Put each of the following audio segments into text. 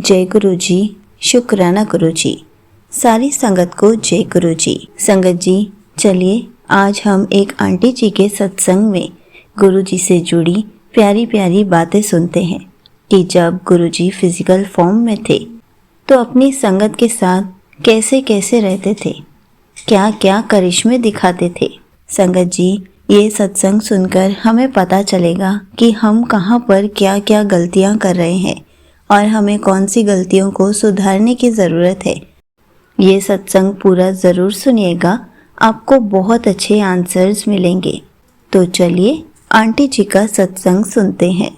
जय गुरु जी, शुक्राना गुरु जी। सारी संगत को जय गुरु जी। संगत जी, चलिए आज हम एक आंटी जी के सत्संग में गुरु जी से जुड़ी प्यारी प्यारी बातें सुनते हैं कि जब गुरु जी फिजिकल फॉर्म में थे तो अपनी संगत के साथ कैसे कैसे रहते थे, क्या क्या करिश्मे दिखाते थे। संगत जी, ये सत्संग सुनकर हमें पता चलेगा कि हम कहाँ पर क्या क्या गलतियाँ कर रहे हैं और हमें कौन सी गलतियों को सुधारने की ज़रूरत है। ये सत्संग पूरा ज़रूर सुनिएगा, आपको बहुत अच्छे आंसर्स मिलेंगे। तो चलिए आंटी जी का सत्संग सुनते हैं।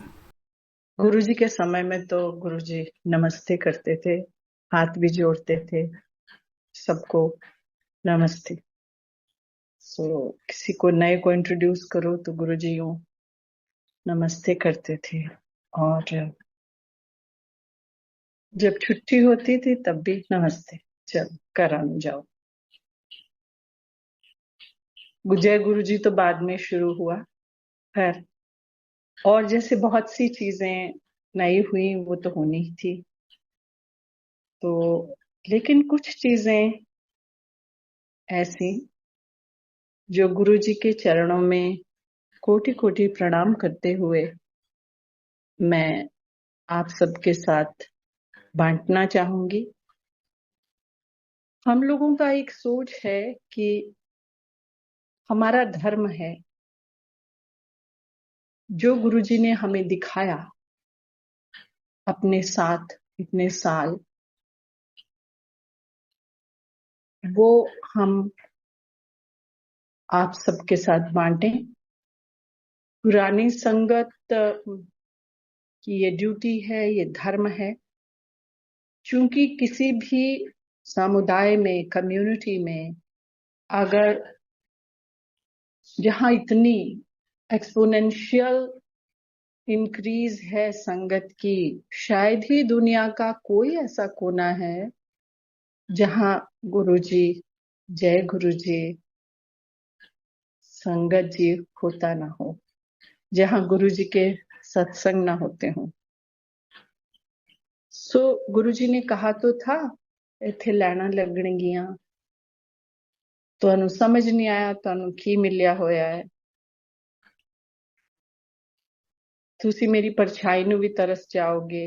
गुरुजी के समय में तो गुरुजी नमस्ते करते थे, हाथ भी जोड़ते थे, सबको नमस्ते। किसी को नए को इंट्रोड्यूस करो तो गुरुजी यूं नमस्ते करते थे। और जब छुट्टी होती थी तब भी नमस्ते, चलो कराने जाओ। जय गुरुजी तो बाद में शुरू हुआ, खैर। और जैसे बहुत सी चीजें नई हुई वो तो होनी ही थी, तो लेकिन कुछ चीजें ऐसी जो गुरुजी के चरणों में कोटि कोटि प्रणाम करते हुए मैं आप सबके साथ बांटना चाहूंगी। हम लोगों का एक सोच है कि हमारा धर्म है, जो गुरुजी ने हमें दिखाया अपने साथ इतने साल, वो हम आप सबके साथ बांटें। पुरानी संगत की ये ड्यूटी है, ये धर्म है। चूंकि किसी भी समुदाय में, कम्युनिटी में अगर जहां इतनी एक्सपोनेंशियल इंक्रीज है संगत की, शायद ही दुनिया का कोई ऐसा कोना है जहां गुरुजी, जय गुरुजी, संगत जी होता ना हो, जहां गुरुजी के सत्संग ना होते हों। गुरुजी ने कहा तो था, इत्थे लैना लगणगियां, तुहानू समझ नहीं आया, तुहानू की मिलिया होया है, तुसी मेरी परछाई नू भी तरस जाओगे।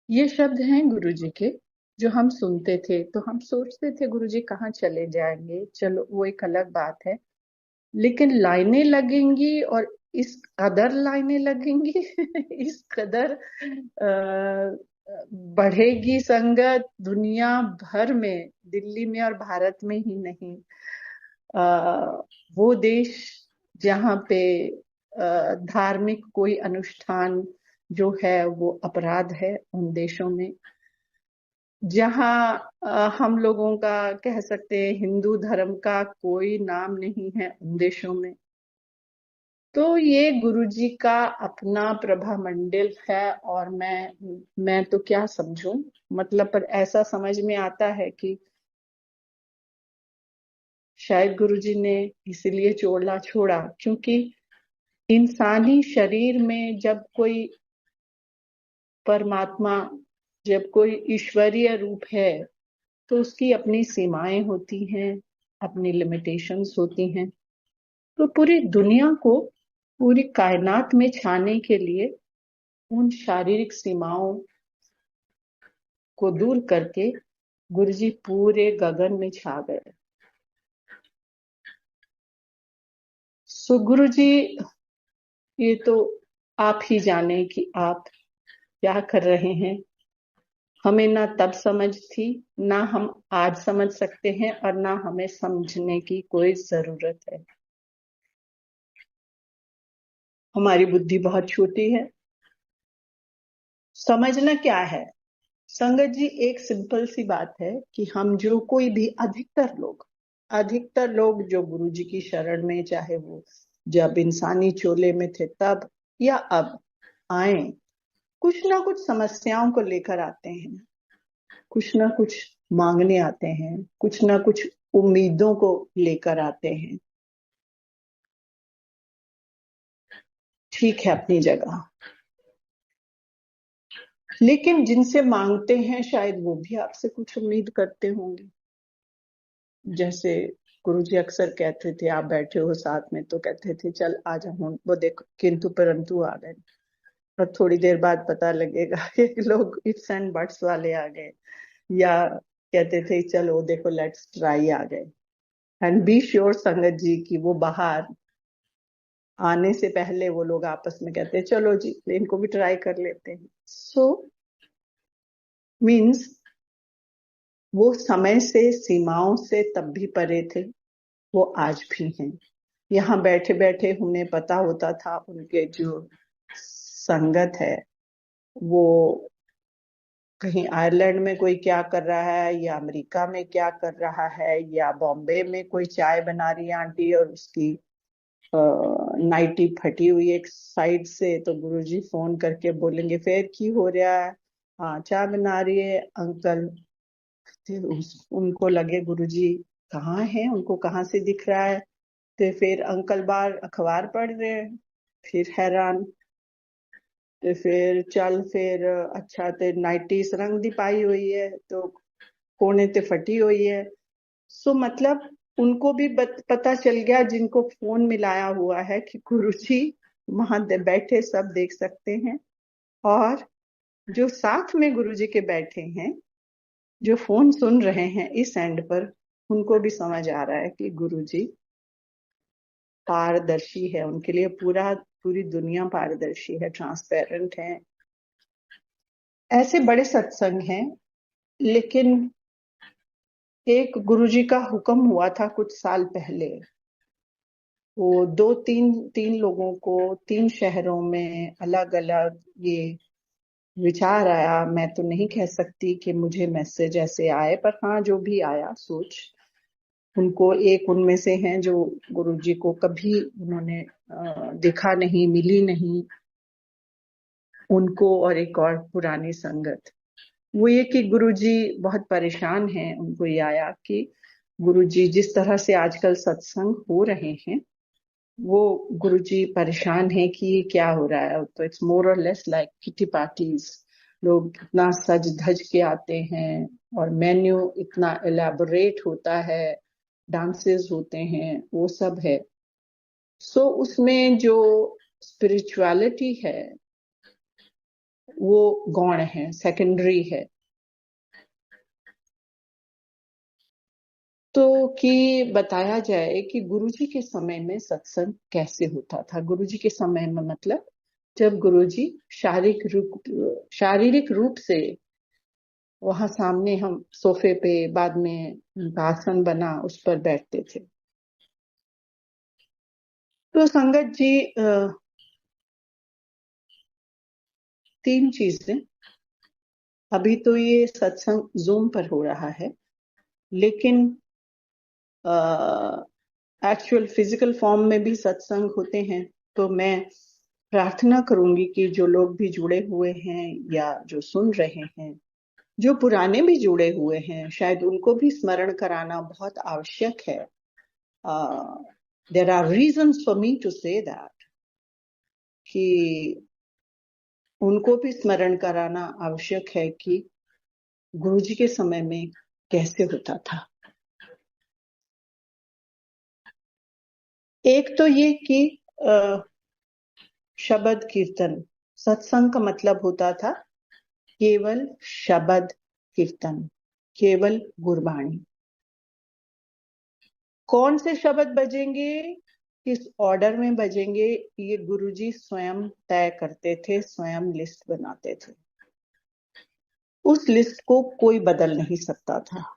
ये शब्द हैं गुरुजी के, जो हम सुनते थे तो हम सोचते थे गुरुजी कहाँ चले जाएंगे। चलो वो एक अलग बात है, लेकिन लाइनें लगेंगी और इस कदर लाइनें लगेंगी इस कदर बढ़ेगी संगत दुनिया भर में, दिल्ली में और भारत में ही नहीं। वो देश जहाँ पे धार्मिक कोई अनुष्ठान जो है वो अपराध है, उन देशों में जहाँ हम लोगों का कह सकते हैं हिंदू धर्म का कोई नाम नहीं है, उन देशों में तो ये गुरुजी का अपना प्रभा मंडल है। और मैं तो क्या समझूं, मतलब पर ऐसा समझ में आता है कि शायद गुरुजी ने इसलिए चोला छोड़ा क्योंकि इंसानी शरीर में जब कोई परमात्मा, जब कोई ईश्वरीय रूप है तो उसकी अपनी सीमाएं होती हैं, अपनी लिमिटेशंस होती हैं। तो पूरी दुनिया को, पूरी कायनात में छाने के लिए उन शारीरिक सीमाओं को दूर करके गुरुजी पूरे गगन में छा गए। सो गुरुजी, ये तो आप ही जाने कि आप क्या कर रहे हैं। हमें ना तब समझ थी, ना हम आज समझ सकते हैं और ना हमें समझने की कोई जरूरत है। हमारी बुद्धि बहुत छोटी है। समझना क्या है संगत जी, एक सिंपल सी बात है कि हम जो कोई भी अधिकतर लोग जो गुरुजी की शरण में, चाहे वो जब इंसानी चोले में थे तब या अब आए, कुछ ना कुछ समस्याओं को लेकर आते हैं, कुछ ना कुछ मांगने आते हैं, कुछ ना कुछ उम्मीदों को लेकर आते हैं। ठीक है अपनी जगह, लेकिन जिनसे मांगते हैं शायद वो भी आपसे कुछ उम्मीद करते होंगे। जैसे गुरुजी अक्सर कहते थे, आप बैठे हो साथ में तो कहते थे चल आ जाओ, वो देखो किंतु परंतु आ गए, और थोड़ी देर बाद पता लगेगा कि लोग इफ्स एंड बट्स वाले आ गए, या कहते थे चलो देखो लेट्स ट्राई आ गए। एंड बी श्योर संगत जी की वो बाहर आने से पहले वो लोग आपस में कहते हैं चलो जी इनको भी ट्राई कर लेते हैं। सो मीन्स वो समय से, सीमाओं से तब भी परे थे, वो आज भी हैं। यहाँ बैठे बैठे उन्हें पता होता था उनके जो संगत है वो कहीं आयरलैंड में कोई क्या कर रहा है, या अमेरिका में क्या कर रहा है, या बॉम्बे में कोई चाय बना रही है आंटी और उसकी नाइटी फटी हुई एक साइड से, तो गुरुजी फोन करके बोलेंगे फिर की हो रहा है, हाँ चाय बना रही है अंकल। फिर उनको लगे गुरुजी कहाँ है, उनको कहाँ से दिख रहा है, तो फिर अंकल बार अखबार पढ़ रहे हैं, फिर हैरान, तो फिर चल फिर अच्छा ते नाइटी रंग दी पाई हुई है तो कोने ते फटी हुई है। सो मतलब उनको भी पता चल गया, जिनको फोन मिलाया हुआ है, कि गुरुजी वहां बैठे सब देख सकते हैं, और जो साथ में गुरुजी के बैठे हैं जो फोन सुन रहे हैं इस एंड पर, उनको भी समझ आ रहा है कि गुरुजी पारदर्शी है, उनके लिए पूरी दुनिया पारदर्शी है, ट्रांसपेरेंट है। ऐसे बड़े सत्संग हैं। लेकिन एक गुरुजी का हुक्म हुआ था कुछ साल पहले, वो दो तीन लोगों को 3 शहरों में अलग अलग ये विचार आया। मैं तो नहीं कह सकती कि मुझे मैसेज ऐसे आए, पर हाँ जो भी आया सोच, उनको एक उनमें से हैं जो गुरुजी को कभी उन्होंने देखा नहीं, मिली नहीं, उनको और एक और पुरानी संगत। वो ये कि गुरुजी बहुत परेशान हैं, उनको ये आया कि गुरुजी जिस तरह से आजकल सत्संग हो रहे हैं, वो गुरुजी परेशान है कि ये क्या हो रहा है। तो इट्स मोर और लेस लाइक किटी पार्टीज, लोग इतना सज धज के आते हैं और मेन्यू इतना एलैबोरेट होता है, डांसेस होते हैं, वो सब है। सो उसमें जो स्पिरिचुअलिटी है वो गौण है, सेकेंडरी है। तो कि बताया जाए कि गुरुजी के समय में सत्संग कैसे होता था। गुरुजी के समय में मतलब जब गुरुजी शारीरिक रूप से वहां सामने, हम सोफे पे, बाद में उनका आसन बना उस पर बैठते थे। तो संगत जी 3 चीजें, अभी तो ये सत्संग जूम पर हो रहा है, लेकिन एक्चुअल फिजिकल फॉर्म में भी सत्संग होते हैं। तो मैं प्रार्थना करूंगी कि जो लोग भी जुड़े हुए हैं या जो सुन रहे हैं, जो पुराने भी जुड़े हुए हैं, शायद उनको भी स्मरण कराना बहुत आवश्यक है। There are reasons for me to say that, कि उनको भी स्मरण कराना आवश्यक है कि गुरुजी के समय में कैसे होता था। एक तो ये कि शब्द कीर्तन, सत्संग का मतलब होता था केवल शब्द कीर्तन, केवल गुरबाणी। कौन से शब्द बजेंगे, किस ऑर्डर में बजेंगे, ये गुरुजी स्वयं तय करते थे, स्वयं लिस्ट बनाते थे। उस लिस्ट को कोई बदल नहीं सकता था।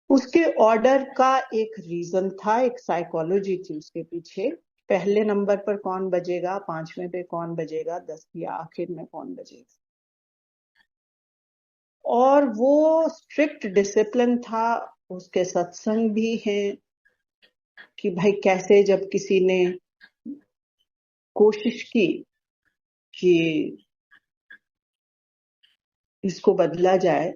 उसके ऑर्डर का एक रीजन था, एक साइकोलॉजी थी उसके पीछे। पहले नंबर पर कौन बजेगा, 5वें पे कौन बजेगा, 10 या आखिर में कौन बजेगा। और वो स्ट्रिक्ट डिसिप्लिन था। उसके सत्संग भी हैं कि भाई कैसे, जब किसी ने कोशिश की कि इसको बदला जाए,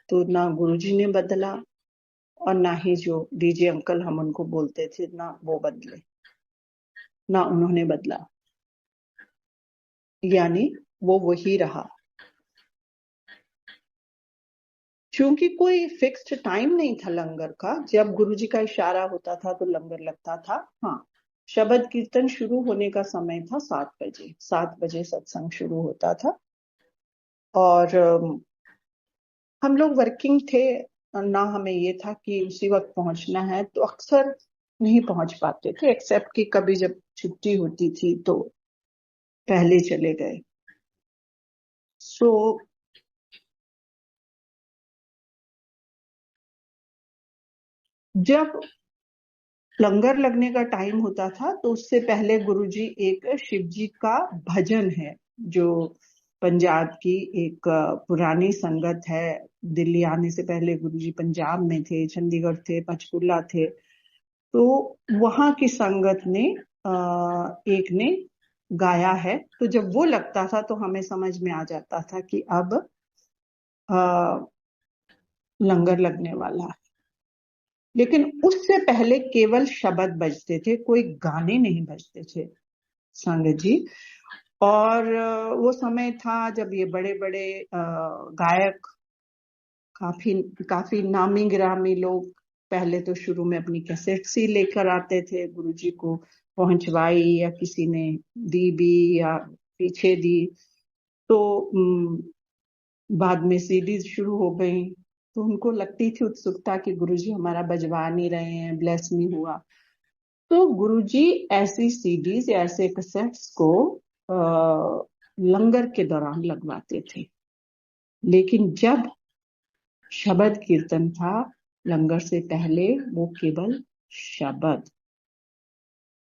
तो ना गुरुजी ने बदला और ना ही जो डीजे अंकल हम उनको बोलते थे, ना वो बदले, ना उन्होंने बदला। यानी वो वही रहा। क्योंकि कोई फिक्स्ड टाइम नहीं था लंगर का, जब गुरुजी का इशारा होता था तो लंगर लगता था। हाँ, शब्द कीर्तन शुरू होने का समय था 7 बजे। 7 बजे सत्संग शुरू होता था। और हम लोग वर्किंग थे, ना हमें ये था कि उसी वक्त पहुंचना है, तो अक्सर नहीं पहुंच पाते थे, एक्सेप्ट कि कभी जब छुट्टी होती थी तो पहले चले गए। सो जब लंगर लगने का टाइम होता था तो उससे पहले गुरुजी एक शिव जी का भजन है, जो पंजाब की एक पुरानी संगत है। दिल्ली आने से पहले गुरुजी पंजाब में थे, चंडीगढ़ थे, पंचकुला थे। तो वहां की संगत ने एक ने गाया है। तो जब वो लगता था तो हमें समझ में आ जाता था कि अब लंगर लगने वाला है। लेकिन उससे पहले केवल शब्द बजते थे, कोई गाने नहीं बजते थे संगत जी। और वो समय था जब ये बड़े बड़े गायक, काफी काफी नामी गिरामी लोग पहले तो शुरू में अपनी कैसेट्स ही लेकर आते थे, गुरुजी को पहुंचवाई या किसी ने दी भी या पीछे दी। तो बाद में सीडीज शुरू हो गई, तो उनको लगती थी उत्सुकता कि गुरुजी हमारा बजवा नहीं रहे हैं, ब्लेस नहीं हुआ। तो गुरुजी ऐसी सीडीज या ऐसे कैसेट्स को लंगर के दौरान लगवाते थे। लेकिन जब शब्द कीर्तन था लंगर से पहले, वो केवल शब्द।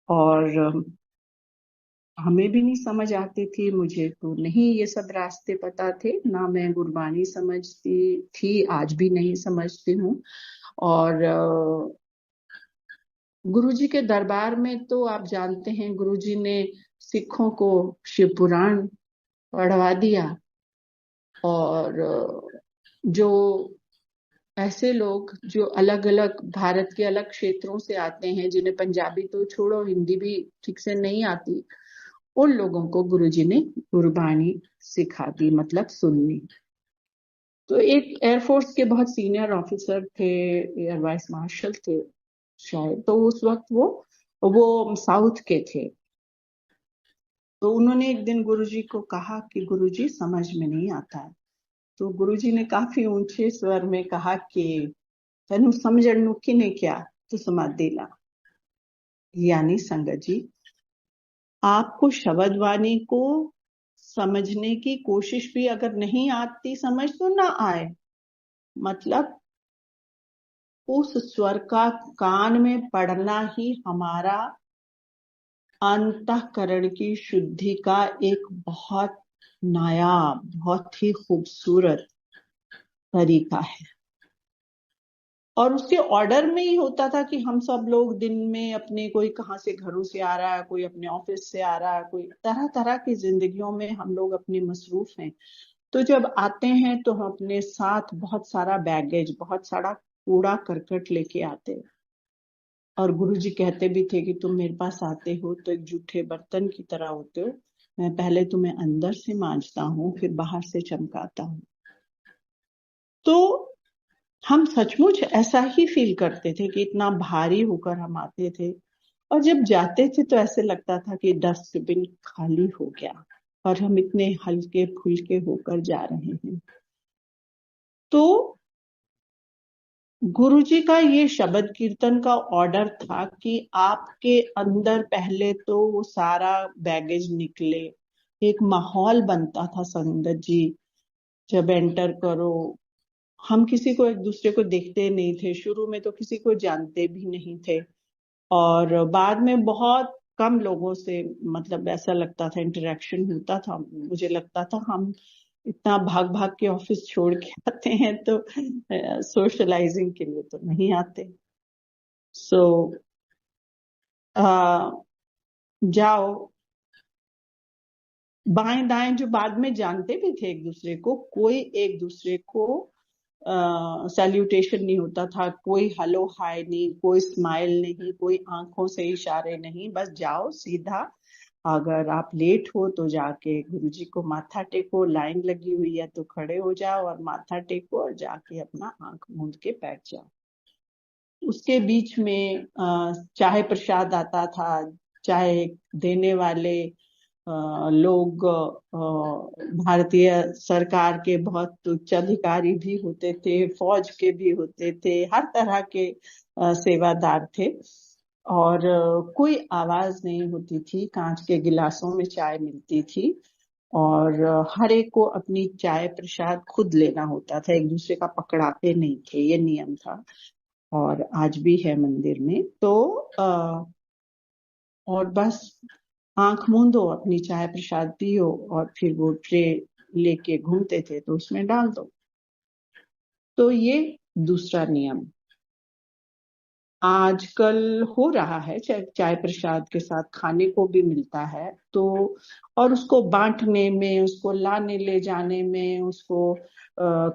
और हमें भी नहीं समझ आती थी, मुझे तो नहीं ये सब रास्ते पता थे, ना मैं गुरबानी समझती थी, आज भी नहीं समझती हूँ। और गुरुजी के दरबार में तो आप जानते हैं, गुरुजी ने सिखों को शिव पुराण पढ़वा दिया। और जो ऐसे लोग जो अलग अलग भारत के अलग क्षेत्रों से आते हैं, जिन्हें पंजाबी तो छोड़ो हिंदी भी ठीक से नहीं आती, उन लोगों को गुरुजी ने गुरबानी सिखा दी, मतलब सुननी। तो एक एयरफोर्स के बहुत सीनियर ऑफिसर थे, एयर वाइस मार्शल थे शायद, तो उस वक्त वो साउथ के थे। तो उन्होंने एक दिन गुरुजी को कहा कि गुरुजी समझ में नहीं आता है। तो गुरुजी ने काफी ऊंचे स्वर में कहा कि तेनू समझण नू किने क्या, तू समाधि ला। यानी संगत जी, आपको शब्द वाणी को समझने की कोशिश भी अगर नहीं आती समझ, तो ना आए, मतलब उस स्वर का कान में पड़ना ही हमारा अंतःकरण की शुद्धि का एक बहुत नायाब, बहुत ही खूबसूरत तरीका है। और उसके ऑर्डर में ही होता था कि हम सब लोग दिन में अपने, कोई कहाँ से घरों से आ रहा है, कोई अपने ऑफिस से आ रहा है, कोई तरह तरह की जिंदगियों में हम लोग अपनी मसरूफ हैं। तो जब आते हैं तो हम अपने साथ बहुत सारा बैगेज, बहुत सारा कूड़ा करकट लेके आते हैं। और गुरुजी कहते भी थे कि तुम मेरे पास आते हो तो एक जूठे बर्तन की तरह होते हो, मैं पहले तुम्हें अंदर से मांजता हूँ, फिर बाहर से चमकाता हूँ। तो हम सचमुच ऐसा ही फील करते थे कि इतना भारी होकर हम आते थे, और जब जाते थे तो ऐसे लगता था कि डस्टबिन खाली हो गया और हम इतने हल्के फुल्के होकर जा रहे हैं। तो गुरुजी का ये शब्द कीर्तन का ऑर्डर था कि आपके अंदर पहले तो वो सारा बैगेज निकले, एक माहौल बनता था संगत जी। जब एंटर करो, हम किसी को, एक दूसरे को देखते नहीं थे, शुरू में तो किसी को जानते भी नहीं थे, और बाद में बहुत कम लोगों से, मतलब ऐसा लगता था इंटरेक्शन होता था। मुझे लगता था हम इतना भाग भाग के ऑफिस छोड़ के आते हैं तो सोशलाइजिंग के लिए तो नहीं आते। सो जाओ, बाएं दाएं जो बाद में जानते भी थे एक दूसरे को, कोई एक दूसरे को सैल्यूटेशन नहीं होता था, कोई हेलो हाय नहीं, कोई स्माइल नहीं, कोई आंखों से इशारे नहीं, बस जाओ सीधा अगर आप लेट हो तो जाके गुरुजी को माथा टेको, लाइन लगी हुई है तो खड़े हो जाओ और माथा टेको और जाके अपना आंख मूंद के बैठ जाओ। उसके बीच में चाहे प्रसाद आता था, चाहे देने वाले लोग भारतीय सरकार के बहुत उच्च अधिकारी भी होते थे, फौज के भी होते थे, हर तरह के सेवादार थे और कोई आवाज नहीं होती थी। कांच के गिलासों में चाय मिलती थी और हर एक को अपनी चाय प्रसाद खुद लेना होता था, एक दूसरे का पकड़ाते नहीं थे, ये नियम था और आज भी है मंदिर में। तो और बस आंख मूंदो, अपनी चाय प्रसाद पियो और फिर वो ट्रे लेके घूमते थे तो उसमें डाल दो। तो ये दूसरा नियम आजकल हो रहा है, चाय प्रसाद के साथ खाने को भी मिलता है, तो और उसको बांटने में, उसको लाने ले जाने में, उसको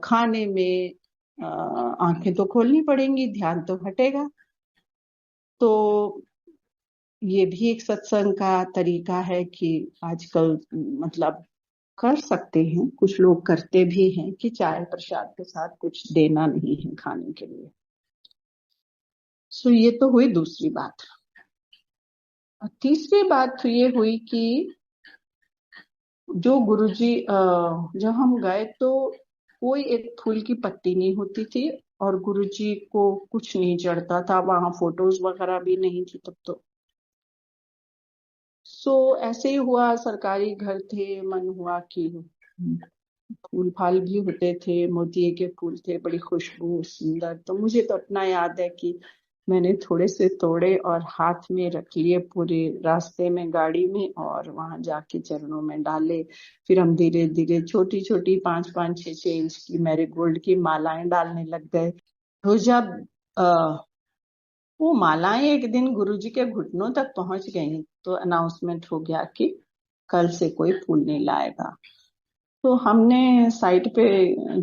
खाने में आंखें तो खोलनी पड़ेंगी, ध्यान तो हटेगा। तो ये भी एक सत्संग का तरीका है कि आजकल मतलब कर सकते हैं, कुछ लोग करते भी हैं कि चाय प्रसाद के साथ कुछ देना नहीं है खाने के लिए। सो ये तो हुई दूसरी बात। और तीसरी बात तो ये हुई कि जो गुरुजी जब हम गए तो कोई एक फूल की पत्ती नहीं होती थी और गुरुजी को कुछ नहीं चढ़ता था, वहां फोटोज वगैरह भी नहीं थी तब तो। सो ऐसे ही हुआ, सरकारी घर थे, मन हुआ कि फूल फाल भी होते थे, मोतिये के फूल थे, बड़ी खुशबू सुंदर। तो मुझे तो अपना याद है कि मैंने थोड़े से तोड़े और हाथ में रख लिए पूरे रास्ते में गाड़ी में और वहां जाके चरणों में डाले। फिर हम धीरे धीरे छोटी छोटी 5-5 6-6 इंच की मैरीगोल्ड की मालाएं डालने लग गए। तो जब वो मालाएं एक दिन गुरुजी के घुटनों तक पहुंच गई तो अनाउंसमेंट हो गया कि कल से कोई फूल नहीं लाएगा। तो हमने साइड पे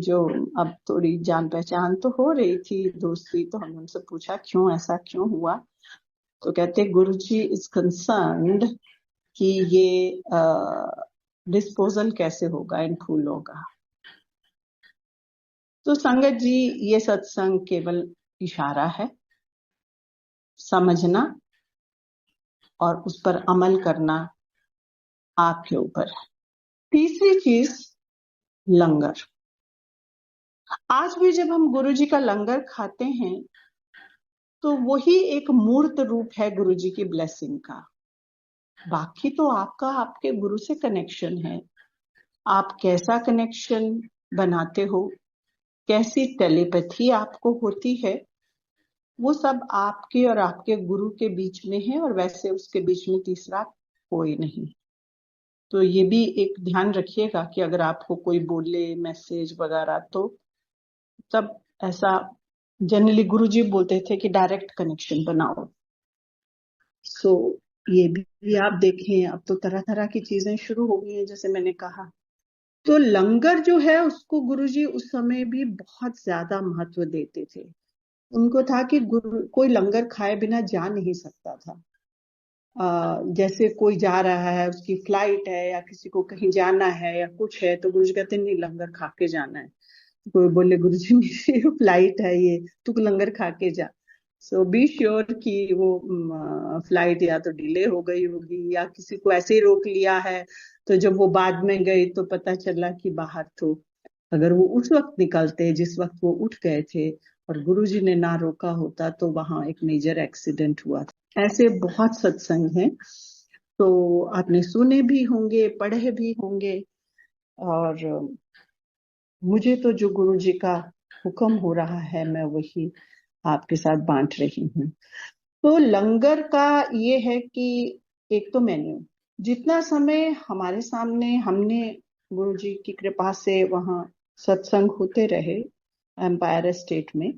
जो अब थोड़ी जान पहचान तो हो रही थी, दोस्ती, तो हमने उनसे पूछा क्यों, ऐसा क्यों हुआ। तो कहते गुरुजी इज कंसर्न्ड कि ये डिस्पोजल कैसे होगा इन फूलों का। तो संगत जी, ये सत्संग केवल इशारा है, समझना और उस पर अमल करना आपके ऊपर है। तीसरी चीज, लंगर। आज भी जब हम गुरुजी का लंगर खाते हैं तो वही एक मूर्त रूप है गुरुजी की ब्लेसिंग का। बाकी तो आपका आपके गुरु से कनेक्शन है, आप कैसा कनेक्शन बनाते हो, कैसी टेलीपैथी आपको होती है, वो सब आपके और आपके गुरु के बीच में है और वैसे उसके बीच में तीसरा कोई नहीं। तो ये भी एक ध्यान रखिएगा कि अगर आपको कोई बोले मैसेज वगैरह तो तब ऐसा, जनरली गुरुजी बोलते थे कि डायरेक्ट कनेक्शन बनाओ। सो ये भी आप देखें, अब तो तरह तरह की चीजें शुरू हो गई हैं जैसे मैंने कहा। तो लंगर जो है उसको गुरुजी उस समय भी बहुत ज्यादा महत्व देते थे। उनको था कि गुरु कोई लंगर खाए बिना जा नहीं सकता था। जैसे कोई जा रहा है, उसकी फ्लाइट है या किसी को कहीं जाना है या कुछ है, तो गुरुजी कहते नहीं, लंगर खा के जाना है। कोई बोले गुरुजी मेरी फ्लाइट है, ये तू लंगर खा के जा। सो बी श्योर कि वो फ्लाइट या तो डिले हो गई होगी या किसी को ऐसे ही रोक लिया है, तो जब वो बाद में गई तो पता चला कि बाहर तो, अगर वो उस वक्त निकलते जिस वक्त वो उठ गए थे और गुरुजी ने ना रोका होता तो वहां एक मेजर एक्सीडेंट हुआ था। ऐसे बहुत सत्संग हैं, तो आपने सुने भी होंगे, पढ़े भी होंगे। और मुझे तो जो गुरु जी का हुक्म हो रहा है मैं वही आपके साथ बांट रही हूँ। तो लंगर का ये है कि एक तो मेन्यू, जितना समय हमारे सामने, हमने गुरु जी की कृपा से वहाँ सत्संग होते रहे एम्पायर स्टेट में,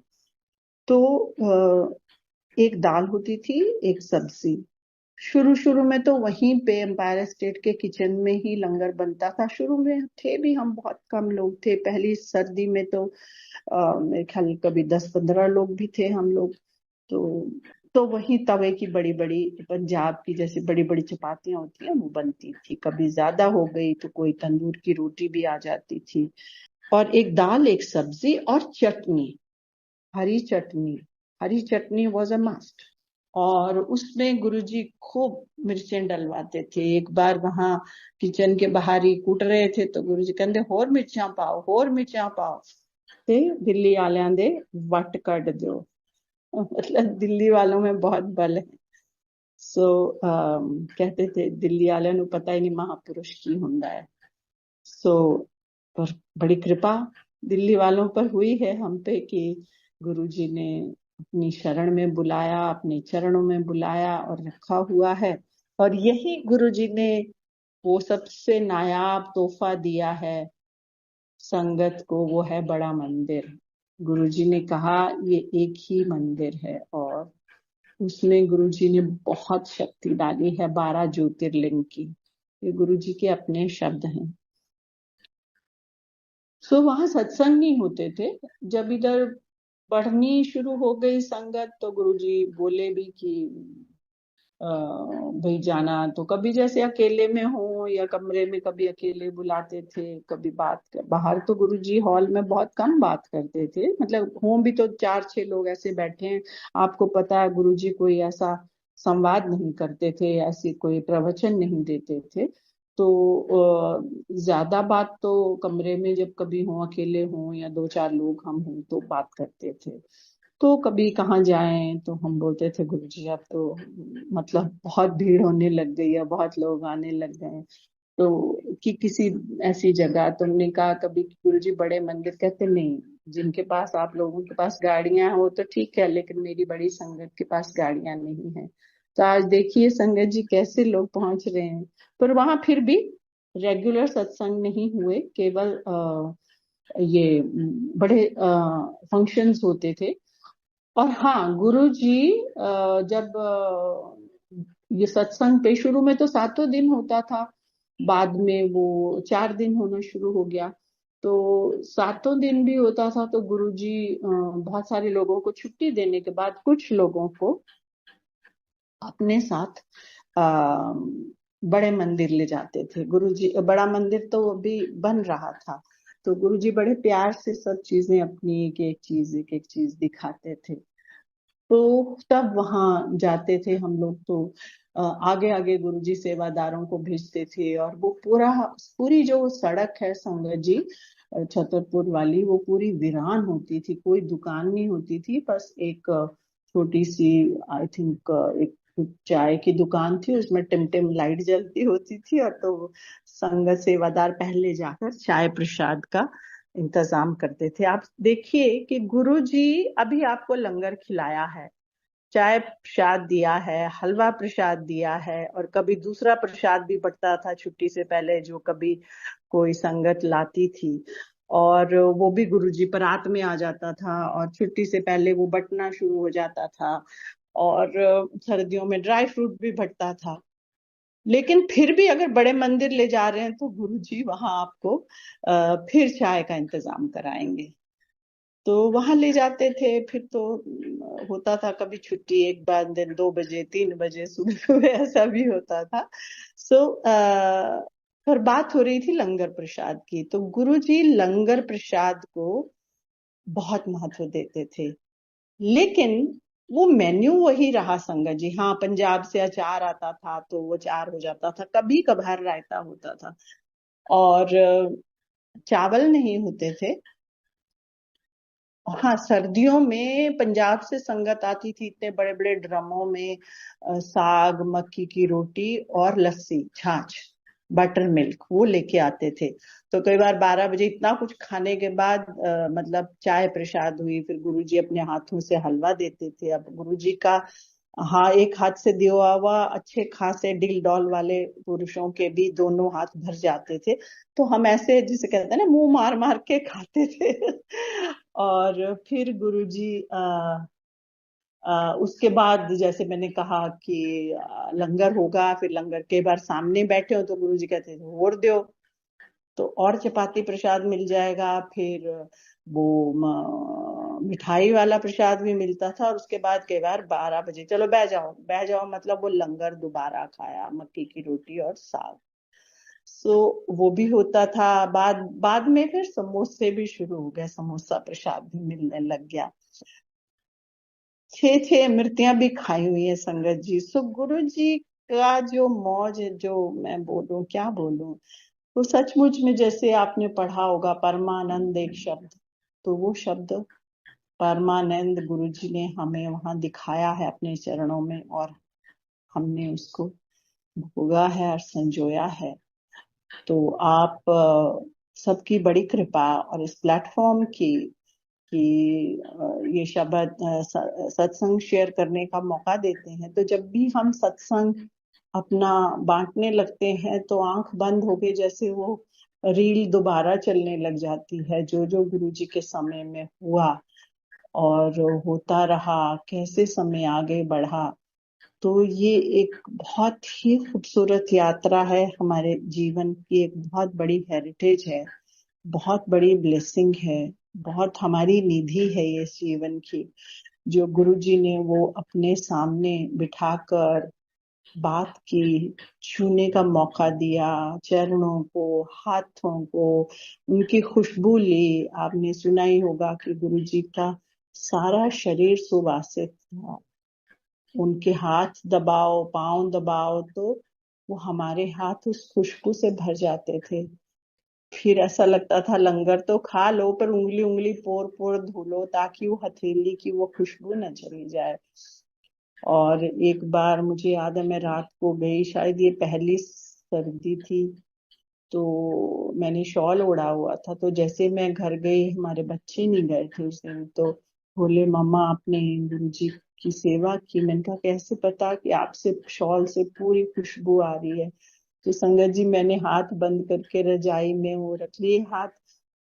तो एक दाल होती थी, एक सब्जी। शुरू शुरू में तो वहीं पे एम्पायर स्टेट के किचन में ही लंगर बनता था। शुरू में थे भी हम बहुत कम लोग थे, पहली सर्दी में तो मेरे ख्याल कभी 10-15 लोग भी थे हम लोग। तो तो वही तवे की बड़ी बड़ी, पंजाब की जैसे बड़ी बड़ी चपातियां होती हैं वो बनती थी। कभी ज्यादा हो गई तो कोई तंदूर की रोटी भी आ जाती थी, और एक दाल, एक सब्जी और चटनी, हरी चटनी। हरी चटनी वॉज अ मस्ट। और उसमें गुरुजी खूब मिर्चें डलवाते थे। एक बार वहां किचन के बाहर ही कूट रहे थे तो गुरुजी कहते होर मिर्चा पाओ, होर मिर्चा पाओ। ते दिल्ली वालियां दे वट कट दो। मतलब दिल्ली वालों में बहुत बल है। सो कहते थे दिल्ली वाਲਿਆਂ ਨੂੰ पता ही नहीं महापुरुष की ਹੁੰਦਾ है। सो पर बड़ी कृपा दिल्ली वालों पर हुई है हम पे कि गुरुजी ने अपनी शरण में बुलाया, अपने चरणों में बुलाया और रखा हुआ है। और यही गुरुजी ने वो सबसे नायाब तोहफा दिया है संगत को, वो है बड़ा मंदिर। गुरुजी ने कहा ये एक ही मंदिर है और उसमें गुरुजी ने बहुत शक्ति डाली है, 12 ज्योतिर्लिंग की। ये गुरुजी के अपने शब्द हैं। सो वहां सत्संग नहीं होते थे। जब इधर पढ़नी शुरू हो गई संगत तो गुरुजी बोले भी कि भाई जाना, तो कभी जैसे अकेले में हो या कमरे में कभी अकेले बुलाते थे, कभी बात कर बाहर। तो गुरुजी हॉल में बहुत कम बात करते थे, मतलब हों भी तो 4-6 लोग ऐसे बैठे हैं। आपको पता है गुरुजी कोई ऐसा संवाद नहीं करते थे, ऐसी कोई प्रवचन नहीं देते थे। तो ज्यादा बात तो कमरे में जब कभी हों, अकेले हों या 2-4 लोग हम हों तो बात करते थे। तो कभी कहाँ जाएं तो हम बोलते थे गुरुजी अब तो मतलब बहुत भीड़ होने लग गई है, बहुत लोग आने लग गए हैं। तो कि किसी ऐसी जगह, तुमने कहा कभी गुरुजी बड़े मंदिर, कहते नहीं, जिनके पास आप लोगों के पास गाड़ियां हैं वो तो ठीक है, लेकिन मेरी बड़ी संगत के पास गाड़ियां नहीं है। तो आज देखिए संगत जी कैसे लोग पहुंच रहे हैं। पर वहां फिर भी रेगुलर सत्संग नहीं हुए, केवल ये बड़े फंक्शंस होते थे। और हाँ गुरुजी जब ये सत्संग पे शुरू में तो 7 दिन होता था, बाद में वो 4 दिन होना शुरू हो गया। तो 7 दिन भी होता था तो गुरुजी बहुत सारे लोगों को छुट्टी देने के बाद कुछ लोगों को अपने साथ आ, बड़े मंदिर ले जाते थे। गुरुजी बड़ा मंदिर तो अभी बन रहा था, तो गुरुजी बड़े प्यार से सब चीजें अपनी एक एक चीज दिखाते थे। तो तब वहां जाते थे हम लोग। तो आगे आगे गुरुजी सेवादारों को भेजते थे, और वो पूरी जो सड़क है संगत जी छतरपुर वाली, वो पूरी वीरान होती थी। कोई दुकान नहीं होती थी, बस एक छोटी सी, आई थिंक एक चाय की दुकान थी, उसमें टिम लाइट जलती होती थी। और तो संगत सेवादार पहले जाकर चाय प्रसाद का इंतजाम करते थे। आप देखिए कि गुरु जी अभी आपको लंगर खिलाया है, चाय प्रसाद दिया है, हलवा प्रसाद दिया है, और कभी दूसरा प्रसाद भी बंटता था छुट्टी से पहले जो कभी कोई संगत लाती थी। और वो भी गुरुजी परात में आ जाता था और छुट्टी से पहले वो बंटना शुरू हो जाता था। और सर्दियों में ड्राई फ्रूट भी बंटता था। लेकिन फिर भी अगर बड़े मंदिर ले जा रहे हैं तो गुरुजी वहां आपको फिर चाय का इंतजाम कराएंगे। तो वहां ले जाते थे। फिर तो होता था कभी छुट्टी एक बार दिन 2 बजे 3 बजे सुबह सुबह ऐसा भी होता था। सो पर बात हो रही थी लंगर प्रसाद की, तो गुरुजी लंगर प्रसाद को बहुत महत्व देते थे। लेकिन वो मेन्यू वही रहा संगत जी। हाँ पंजाब से अचार आता था तो वो अचार हो जाता था, कभी कभार रायता होता था, और चावल नहीं होते थे। हाँ सर्दियों में पंजाब से संगत आती थी इतने बड़े बड़े ड्रमों में, साग, मक्की की रोटी और लस्सी, छाछ, बटर मिल्क वो लेके आते थे। तो कई बार 12 बजे इतना कुछ खाने के बाद मतलब चाय प्रसाद हुई, फिर गुरुजी अपने हाथों से हलवा देते थे। अब गुरुजी का हाँ एक हाथ से दिया हुआ अच्छे खासे डिल डॉल वाले पुरुषों के भी दोनों हाथ भर जाते थे। तो हम ऐसे जिसे कहते हैं ना मुंह मार मार के खाते थे। और फिर गुरुजी उसके बाद जैसे मैंने कहा कि लंगर होगा, फिर लंगर के बार सामने बैठे हो तो गुरुजी कहते थे और दो, तो और चपाती प्रसाद मिल जाएगा। फिर वो मिठाई वाला प्रसाद भी मिलता था, और उसके बाद कई बार 12 बजे चलो बह जाओ, मतलब वो लंगर दोबारा खाया, मक्की की रोटी और साग। सो वो भी होता था। बाद बाद में फिर समोसे भी शुरू हो गए, समोसा प्रसाद भी मिलने लग गया। 6 अमृतियां भी खाई हुई है संगत जी। सो गुरु जी का जो मौज है, जो मैं बोलूं क्या बोलूं, तो सचमुच में जैसे आपने पढ़ा होगा परमानंद एक शब्द, तो वो शब्द परमानंद गुरु जी ने हमें वहां दिखाया है अपने चरणों में, और हमने उसको भोगा है और संजोया है। तो आप सबकी बड़ी कृपा और इस प्लेटफॉर्म की कि ये शब्द सत्संग शेयर करने का मौका देते हैं। तो जब भी हम सत्संग अपना बांटने लगते हैं तो आंख बंद हो के जैसे वो रील दोबारा चलने लग जाती है, जो जो गुरु जी के समय में हुआ और होता रहा, कैसे समय आगे बढ़ा। तो ये एक बहुत ही खूबसूरत यात्रा है, हमारे जीवन की एक बहुत बड़ी हेरिटेज है, बहुत बड़ी ब्लेसिंग है, बहुत हमारी निधि है ये जीवन की, जो गुरु जी ने वो अपने सामने बिठाकर बात की, छूने का मौका दिया, चरणों को, हाथों को, उनकी खुशबू ली। आपने सुना ही होगा कि गुरु जी का सारा शरीर सुवासित था। उनके हाथ दबाओ, पांव दबाओ तो वो हमारे हाथ उस खुशबू से भर जाते थे। फिर ऐसा लगता था लंगर तो खा लो पर उंगली उंगली पोर पोर धुलो, ताकि वो हथेली की वो खुशबू न चली जाए। और एक बार मुझे याद है, मैं रात को गई, शायद ये पहली सर्दी थी, तो मैंने शॉल ओढ़ा हुआ था। तो जैसे मैं घर गई, हमारे बच्चे नहीं गए थे उस दिन, तो बोले मम्मा आपने गुरुजी की सेवा की। मैंने कहा कैसे पता कि आपसे शॉल से पूरी खुशबू आ रही है। तो संगत जी मैंने हाथ बंद करके रजाई में वो रख लिए हाथ,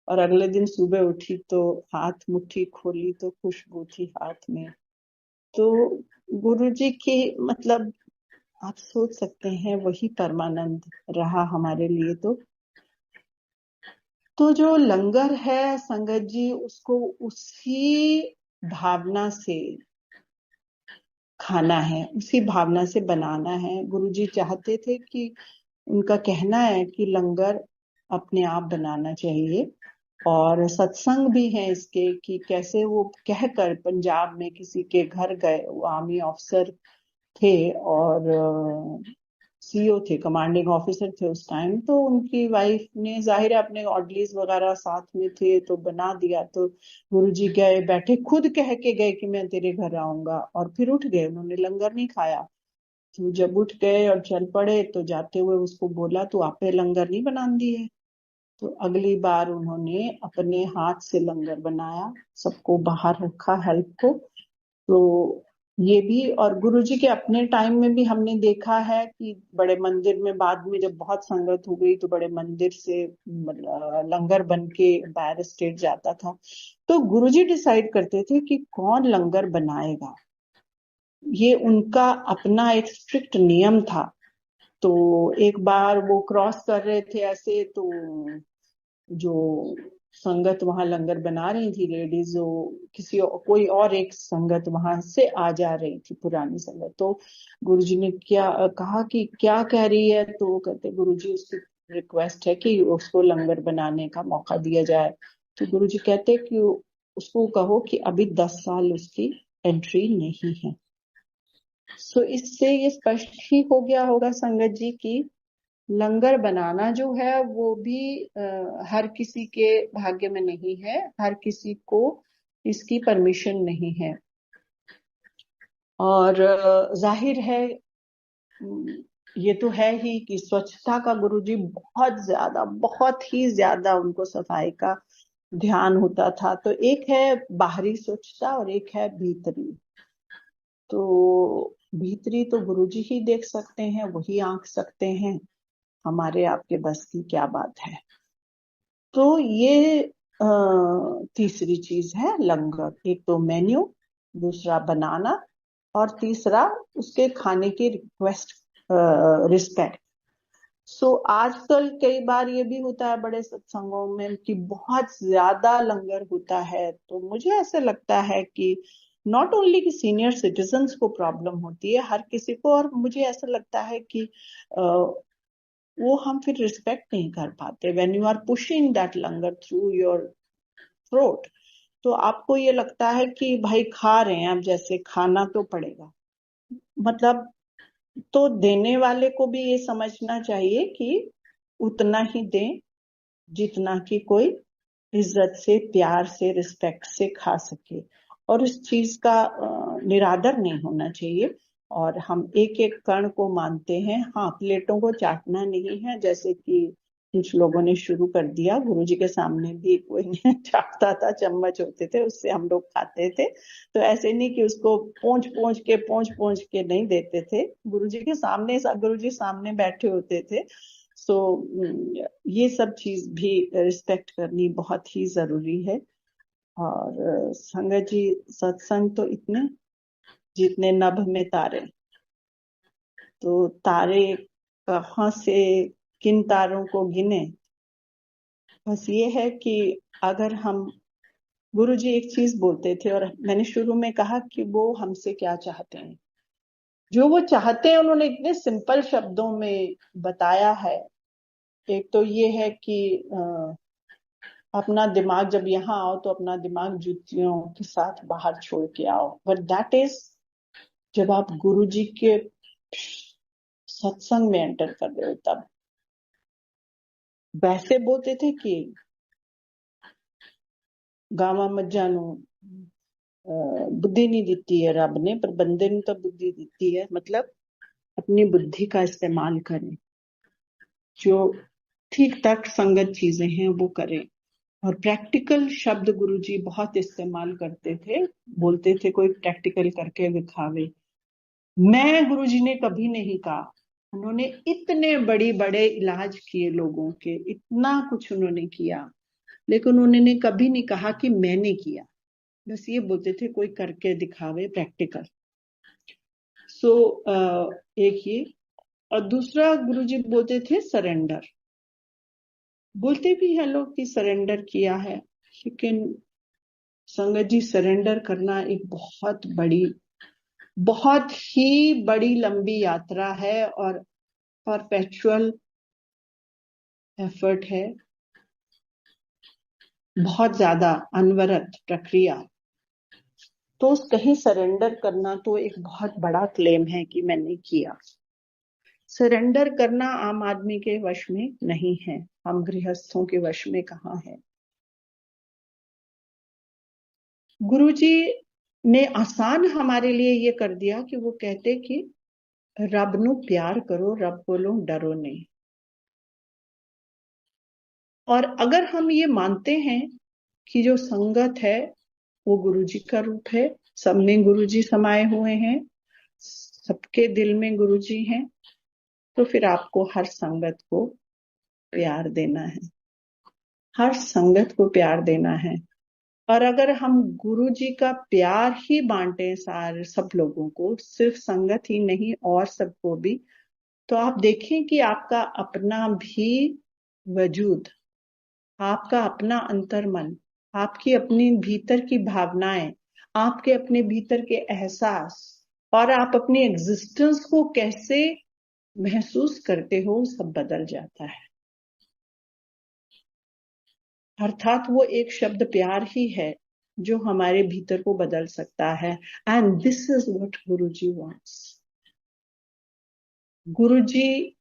और अगले दिन सुबह उठी तो हाथ मुट्ठी खोली तो खुशबू थी हाथ में। तो गुरु जी की मतलब आप सोच सकते हैं, वही परमानंद रहा हमारे लिए। तो जो लंगर है संगत जी, उसको उसी भावना से खाना है, उसी भावना से बनाना है। गुरु जी चाहते थे कि, उनका कहना है कि लंगर अपने आप बनाना चाहिए। और सत्संग भी है इसके कि कैसे वो कहकर पंजाब में किसी के घर गए, वो आर्मी ऑफिसर थे और सीओ थे, कमांडिंग ऑफिसर थे उस टाइम। तो उनकी वाइफ ने, जाहिर है अपने ऑर्डलीज वगैरह साथ में थे तो बना दिया। तो गुरुजी गए, बैठे, खुद कह के गए कि मैं तेरे घर आऊंगा, और फिर उठ गए, उन्होंने लंगर नहीं खाया। तो जब उठ गए और चल पड़े तो जाते हुए उसको बोला तू आपे लंगर नहीं बना दी है। तो अगली बार उन्होंने अपने हाथ से लंगर बनाया, सबको बाहर रखा हेल्प को। तो ये भी, और गुरुजी के अपने टाइम में भी हमने देखा है कि बड़े मंदिर में बाद में जब बहुत संगत हो गई तो बड़े मंदिर से लंगर बन के एम्पायर स्टेट जाता था। तो गुरुजी डिसाइड करते थे कि कौन लंगर बनाएगा, ये उनका अपना एक स्ट्रिक्ट नियम था। तो एक बार वो क्रॉस कर रहे थे ऐसे, तो जो संगत वहां लंगर बना रही थी लेडीज, जो कोई और एक संगत वहां से आ जा रही थी, पुरानी संगत। तो गुरुजी ने क्या कहा कि क्या कह रही है, तो वो कहते गुरुजी उसकी रिक्वेस्ट है कि उसको लंगर बनाने का मौका दिया जाए। तो गुरुजी कहते कि उसको कहो कि अभी 10 साल उसकी एंट्री नहीं है। सो इससे ये स्पष्ट ही हो गया होगा संगत जी की लंगर बनाना जो है वो भी हर किसी के भाग्य में नहीं है, हर किसी को इसकी परमिशन नहीं है। और जाहिर है ये तो है ही कि स्वच्छता का गुरुजी बहुत ही ज्यादा उनको सफाई का ध्यान होता था। तो एक है बाहरी स्वच्छता और एक है भीतरी। तो भीतरी तो गुरुजी ही देख सकते हैं, वही आंक सकते हैं, हमारे आपके बस की क्या बात है। तो ये तीसरी चीज है लंगर। एक तो मेन्यू, दूसरा बनाना, और तीसरा उसके खाने की रिक्वेस्ट, रिस्पेक्ट। सो आजकल कई बार ये भी होता है बड़े सत्संगों में कि बहुत ज्यादा लंगर होता है, तो मुझे ऐसे लगता है कि नॉट ओनली कि सीनियर सिटीजन्स को प्रॉब्लम होती है, हर किसी को। और मुझे ऐसा लगता है कि वो हम फिर रिस्पेक्ट नहीं कर पाते when you are pushing that langar through your throat. तो आपको ये लगता है कि भाई खा रहे हैं, अब जैसे खाना तो पड़ेगा, मतलब। तो देने वाले को भी ये समझना चाहिए कि उतना ही दें जितना कि कोई इज्जत से, प्यार से, रिस्पेक्ट से खा सके। और इस चीज का निरादर नहीं होना चाहिए। और हम एक एक कण को मानते हैं। हाँ, प्लेटों को चाटना नहीं है, जैसे कि कुछ लोगों ने शुरू कर दिया। गुरुजी के सामने भी कोई नहीं चाटता था, चम्मच होते थे उससे हम लोग खाते थे। तो ऐसे नहीं कि उसको पोंछ के नहीं देते थे। गुरुजी के सामने, गुरुजी सामने बैठे होते थे। सो ये सब चीज भी रिस्पेक्ट करनी बहुत ही जरूरी है। और संगत जी, सत्संग तो इतने जितने नभ में तारे। तो तारे कहाँ से, किन तारों को गिने? बस ये है कि अगर हम, गुरु जी एक चीज बोलते थे और मैंने शुरू में कहा कि वो हमसे क्या चाहते हैं। जो वो चाहते हैं उन्होंने इतने सिंपल शब्दों में बताया है। एक तो ये है कि अपना दिमाग जब यहाँ आओ तो अपना दिमाग जूतियों के साथ बाहर छोड़ के आओ। बट दैट इज जब आप गुरु जी के सत्संग में एंटर कर रहे हो तब। वैसे बोलते थे कि गावा मज्जा नु बुद्धि नहीं दी है रब ने, पर बंदे ने तो बुद्धि दी है। मतलब अपनी बुद्धि का इस्तेमाल करें, जो ठीक ठाक संगत चीजें हैं वो करें। और प्रैक्टिकल शब्द गुरुजी बहुत इस्तेमाल करते थे। बोलते थे कोई प्रैक्टिकल करके दिखावे। मैं गुरुजी ने कभी नहीं कहा। उन्होंने इतने बड़ी बड़े इलाज किए लोगों के, इतना कुछ उन्होंने किया, लेकिन उन्होंने कभी नहीं कहा कि मैंने किया। बस ये बोलते थे कोई करके दिखावे प्रैक्टिकल। सो एक ये। और दूसरा गुरुजी बोलते थे सरेंडर। बोलते भी हैं लोग कि सरेंडर किया है, लेकिन संगत जी सरेंडर करना एक बहुत ही बड़ी लंबी यात्रा है और परपेचुअल एफर्ट है, बहुत ज्यादा अनवरत प्रक्रिया। तो कहीं सरेंडर करना तो एक बहुत बड़ा क्लेम है कि मैंने किया। सरेंडर करना आम आदमी के वश में नहीं है, हम गृहस्थों के वश में कहाँ है। गुरुजी ने आसान हमारे लिए ये कर दिया कि वो कहते कि रब नु प्यार करो, रब बोलो डरो नहीं। और अगर हम ये मानते हैं कि जो संगत है वो गुरुजी का रूप है, सब में गुरुजी समाये हुए हैं, सबके दिल में गुरुजी हैं, तो फिर आपको हर संगत को प्यार देना है, हर संगत को प्यार देना है। और अगर हम गुरु जी का प्यार ही बांटे सारे सब लोगों को, सिर्फ संगत ही नहीं और सबको भी, तो आप देखें कि आपका अपना भी वजूद, आपका अपना अंतर्मन, आपकी अपनी भीतर की भावनाएं, आपके अपने भीतर के एहसास और आप अपनी एग्जिस्टेंस को कैसे महसूस करते हो, सब बदल जाता है। अर्थात वो एक शब्द प्यार ही है जो हमारे भीतर को बदल सकता है। And this is what Guruji wants. Guruji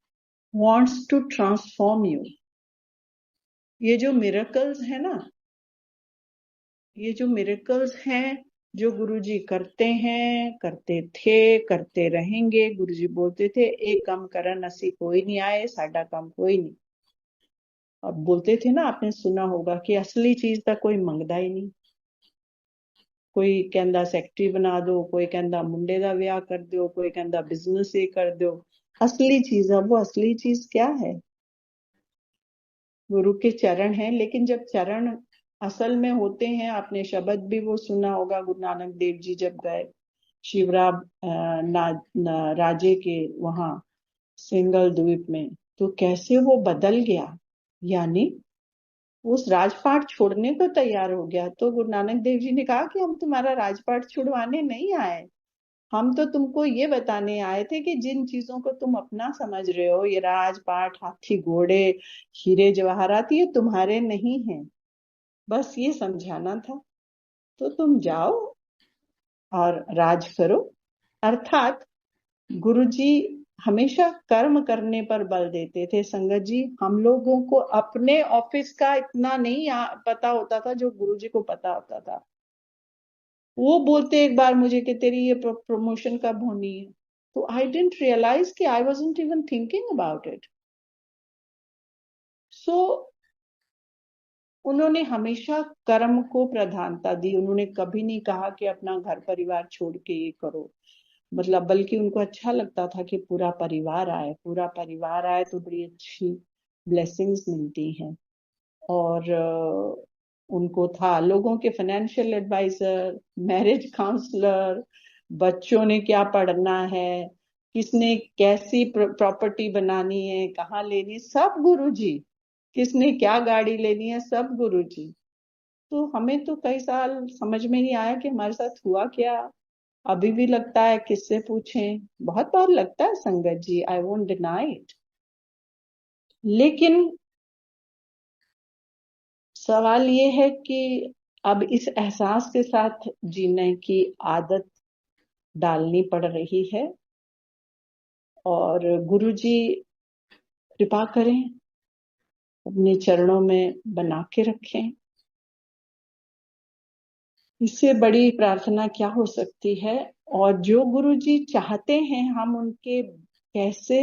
wants to transform you. ये जो मिरेकल्स है ना, ये जो मिरेकल्स हैं जो गुरुजी करते हैं, करते थे, करते रहेंगे। गुरुजी बोलते थे एक कम करन असी कोई नहीं आए, साडा कम कोई नहीं। अब बोलते थे ना, आपने सुना होगा कि असली चीज तो कोई मंगदा ही नहीं। कोई कहंदा सैकटरी बना दो, कोई कहंदा मुंडे दा विआह कर दो, कोई कहंदा बिजनेस ही कर दो। असली चीज है, वो असली चीज क्या है? गुरु के चरण हैं। लेकिन जब चरण असल में होते हैं, आपने शब्द भी वो सुना होगा, गुरु नानक देव जी जब गए शिवराम राजे के वहां सिंगल द्वीप में, तो कैसे वो बदल गया, यानी उस राजपाट छोड़ने को तैयार हो गया। तो गुरु नानक देव जी ने कहा कि हम तुम्हारा राजपाट छुड़वाने नहीं आए, हम तो तुमको ये बताने आए थे कि जिन चीजों को तुम अपना समझ रहे हो, ये राजपाट, हाथी घोड़े, हीरे जवाहरात, ये तुम्हारे नहीं है, बस ये समझाना था। तो तुम जाओ और राज करो। अर्थात गुरुजी हमेशा कर्म करने पर बल देते थे। संगत जी, हम लोगों को अपने ऑफिस का इतना नहीं पता होता था जो गुरुजी को पता होता था। वो बोलते एक बार मुझे कि तेरी ये प्रमोशन कब होनी है, तो आई डिडंट रियलाइज कि I wasn't even thinking about it. So उन्होंने हमेशा कर्म को प्रधानता दी। उन्होंने कभी नहीं कहा कि अपना घर परिवार छोड़ के ये करो, मतलब बल्कि उनको अच्छा लगता था कि पूरा परिवार आए, पूरा परिवार आए तो बड़ी अच्छी ब्लेसिंग्स मिलती हैं। और उनको था लोगों के फाइनेंशियल एडवाइजर, मैरिज काउंसलर, बच्चों ने क्या पढ़ना है, किसने कैसी प्रॉपर्टी बनानी है, कहाँ लेनी, सब गुरुजी। किसने क्या गाड़ी लेनी है, सब गुरुजी। तो हमें तो कई साल समझ में नहीं आया कि हमारे साथ हुआ क्या। अभी भी लगता है किससे पूछें, बहुत बार लगता है संगत जी, आई वोंट डिनाई इट। लेकिन सवाल ये है कि अब इस एहसास के साथ जीने की आदत डालनी पड़ रही है। और गुरुजी कृपा करें, अपने चरणों में बना के रखें। इससे बड़ी प्रार्थना क्या हो सकती है। और जो गुरुजी चाहते हैं हम उनके कैसे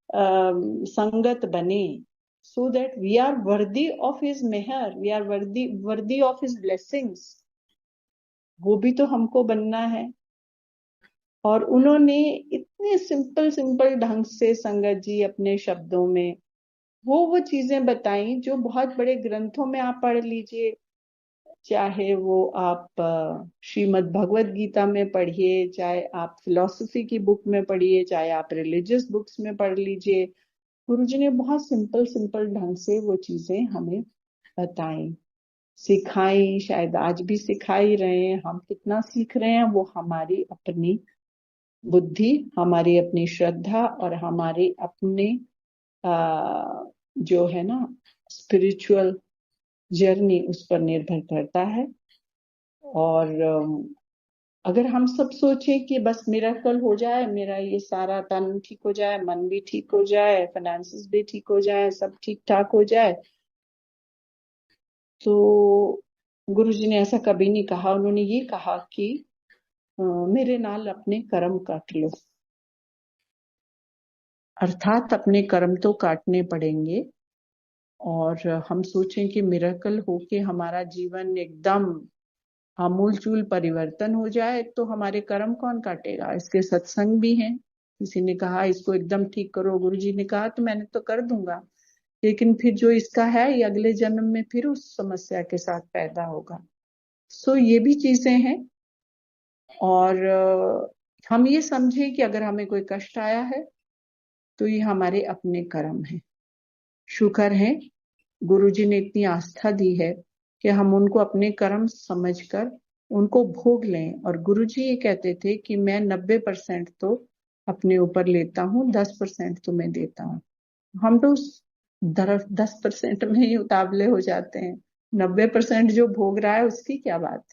संगत बने, so that we are worthy of his meher, we are worthy of his blessings, वो भी तो हमको बनना है। और उन्होंने इतने सिंपल सिंपल ढंग से संगत जी अपने शब्दों में वो चीजें बताई जो बहुत बड़े ग्रंथों में आप पढ़ लीजिए, चाहे वो आप श्रीमद् भगवत गीता में पढ़िए, चाहे आप फिलॉसफी की बुक में पढ़िए, चाहे आप रिलीजियस बुक्स में पढ़ लीजिए, गुरुजी ने बहुत सिंपल सिंपल ढंग से वो चीजें हमें बताई, सिखाई। शायद आज भी सिखा ही रहे हैं। हम कितना सीख रहे हैं वो हमारी अपनी बुद्धि, हमारी अपनी श्रद्धा और हमारी अपने जो है ना स्पिरिचुअल जर्नी, उस पर निर्भर करता है। और अगर हम सब सोचें कि बस मिरेकल हो जाए, मेरा ये सारा तन ठीक हो जाए, मन भी ठीक हो जाए, फाइनेंसेस भी ठीक हो जाए, सब ठीक ठाक हो जाए, तो गुरुजी ने ऐसा कभी नहीं कहा। उन्होंने ये कहा कि मेरे नाल अपने कर्म काट लो। अर्थात अपने कर्म तो काटने पड़ेंगे। और हम सोचें कि मिरेकल होके हमारा जीवन एकदम आमूलचूल परिवर्तन हो जाए, तो हमारे कर्म कौन काटेगा। इसके सत्संग भी हैं। किसी ने कहा इसको एकदम ठीक करो, गुरुजी ने कहा तो मैंने तो कर दूंगा, लेकिन फिर जो इसका है ये अगले जन्म में फिर उस समस्या के साथ पैदा होगा। सो ये भी चीजें हैं। और हम ये समझें कि अगर हमें कोई कष्ट आया है तो ये हमारे अपने कर्म हैं। शुक्र है गुरुजी ने इतनी आस्था दी है कि हम उनको अपने कर्म समझकर उनको भोग लें। और गुरुजी ये कहते थे कि मैं 90% तो अपने ऊपर लेता हूँ, 10% तो मैं देता हूँ। हम तो उस 10% में ही उतावले हो जाते हैं, 90% जो भोग रहा है उसकी क्या बात।